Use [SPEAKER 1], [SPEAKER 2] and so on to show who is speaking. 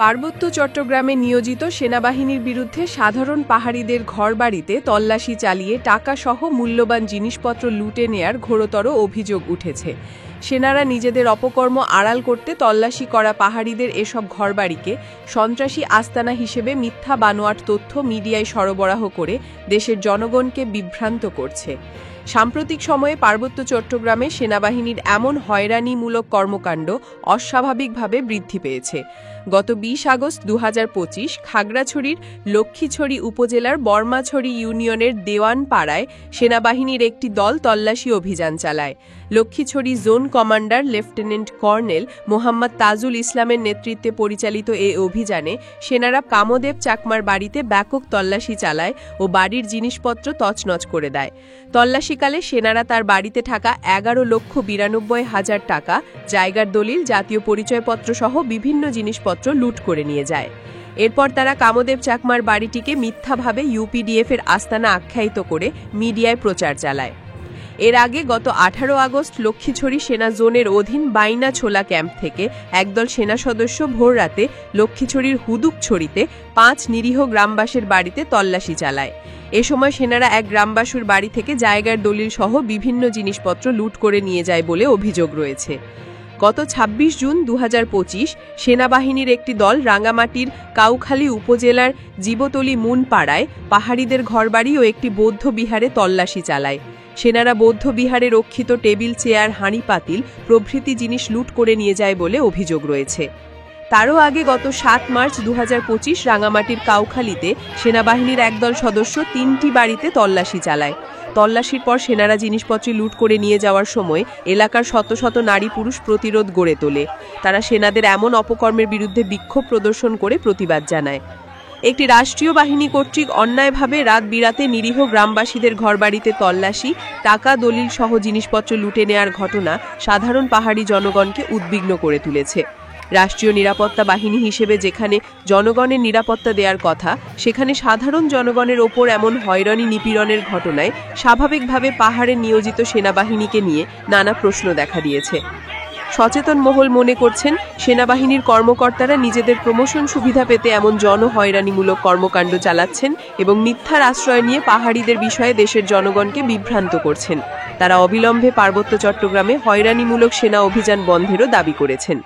[SPEAKER 1] পার্বত্য চট্টগ্রামে নিয়োজিত সেনাবাহিনীর বিরুদ্ধে সাধারণ পাহাড়িদের ঘরবাড়িতে তল্লাশি চালিয়ে টাকাসহ মূল্যবান জিনিসপত্র লুটে নেয়ার ঘোরতর অভিযোগ উঠেছে। সেনারা নিজেদের অপকর্ম আড়াল করতে তল্লাশি করা পাহাড়িদের এসব ঘরবাড়িকে সন্ত্রাসী আস্তানা হিসেবে মিথ্যা বানোয়াট তথ্য মিডিয়ায় সরবরাহ করে দেশের জনগণকে বিভ্রান্ত করছে। সাম্প্রতিক সময়ে পার্বত্য চট্টগ্রামে সেনাবাহিনীর এমন হয়রানিমূলক কর্মকাণ্ড অস্বাভাবিকভাবে বৃদ্ধি পেয়েছে। গত ২০ আগস্ট ২০২৫ খাগড়াছড়ির লক্ষ্মীছড়ি উপজেলার বর্মাছড়ি ইউনিয়নের দেওয়ানপাড়ায় সেনাবাহিনীর একটি দল তল্লাশি অভিযান চালায়। Lakshmichhari zone commander lieutenant colonel Mohammad Tajul ইসলামের নেতৃত্বে পরিচালিত এই অভিযানে সেনারা কামদেব চাকমার বাড়িতে ব্যাপক তল্লাশি চালায় ও বাড়ির জিনিসপত্র তছনছ করে দেয়। তল্লাশিকালে সেনারা তার বাড়িতে থাকা ১১,৯২,০০০ টাকা, জায়গার দলিল, জাতীয় পরিচয়পত্র সহ বিভিন্ন জিনিসপত্র লুট করে নিয়ে যায়। এরপর তারা কামদেব চাকমার বাড়িটিকে মিথ্যাভাবে ইউপিডিএফের আস্তানা আখ্যায়িত করে মিডিয়ায় প্রচার চালায়। এর আগে গত ১৮ আগস্ট লক্ষ্মীছড়ি সেনা জোনের অধীন বাইনাছোলা ক্যাম্প থেকে একদল সেনা সদস্য ভোররাতে লক্ষ্মীছড়ির হুদুকছড়িতে ৫ নিরীহ গ্রামবাসীর বাড়িতে তল্লাশি চালায়। এ সময় সেনারা এক গ্রামবাসীর বাড়ি থেকে জায়গার দলিল সহ বিভিন্ন জিনিসপত্র লুট করে নিয়ে যায় বলে অভিযোগ রয়েছে। গত ২৬ জুন ২০২৫ সেনাবাহিনীর একটি দল রাঙ্গামাটির কাউখালী উপজেলার জীবতলী মুনপাড়ায় পাহাড়িদের ঘরবাড়ি ও একটি বৌদ্ধ বিহারে তল্লাশি চালায়। সেনারা বৌদ্ধ বিহারে রক্ষিত টেবিল, চেয়ার, হাঁড়ি পাতিল প্রভৃতি জিনিস লুট করে নিয়ে যায় বলে অভিযোগ রয়েছে। তারও আগে গত ৭ মার্চ ২০২৫ রাঙ্গামাটির কাউখালীতে সেনাবাহিনীর একদল সদস্য ৩টি বাড়িতে তল্লাশি চালায়। তল্লাশির পর সেনারা জিনিসপত্র লুট করে নিয়ে যাওয়ার সময় এলাকার শত শত নারী পুরুষ প্রতিরোধ গড়ে তোলে। তারা সেনাদের এমন অপকর্মের বিরুদ্ধে বিক্ষোভ প্রদর্শন করে প্রতিবাদ জানায়। একটি রাষ্ট্রীয় বাহিনী কর্তৃক অন্যায়ভাবে রাত বিরাতে নিরীহ গ্রামবাসীদের ঘরবাড়িতে তল্লাশি, টাকা, দলিল সহ জিনিসপত্র লুটে নেয়ার ঘটনা সাধারণ পাহাড়ি জনগণকে উদ্বিগ্ন করে তুলেছে। রাষ্ট্রীয় নিরাপত্তা বাহিনী হিসেবে যেখানে জনগণের নিরাপত্তা দেওয়ার কথা, সেখানে সাধারণ জনগণের ওপর এমন হয়রানি নিপীড়নের ঘটনায় স্বাভাবিকভাবে পাহাড়ে নিয়োজিত সেনাবাহিনীকে নিয়ে নানা প্রশ্ন দেখা দিয়েছে। সচেতন মহল মনে করছেন সেনাবাহিনীর কর্মকর্তারা নিজেদের প্রমোশন সুবিধা পেতে এমন জনহয়রানিমূলক কর্মকাণ্ড চালাচ্ছেন এবং মিথ্যার আশ্রয় নিয়ে পাহাড়িদের বিষয়ে দেশের জনগণকে বিভ্রান্ত করছেন। তারা অবিলম্বে পার্বত্য চট্টগ্রামে হয়রানিমূলক সেনা অভিযান বন্ধেরও দাবি করেছেন।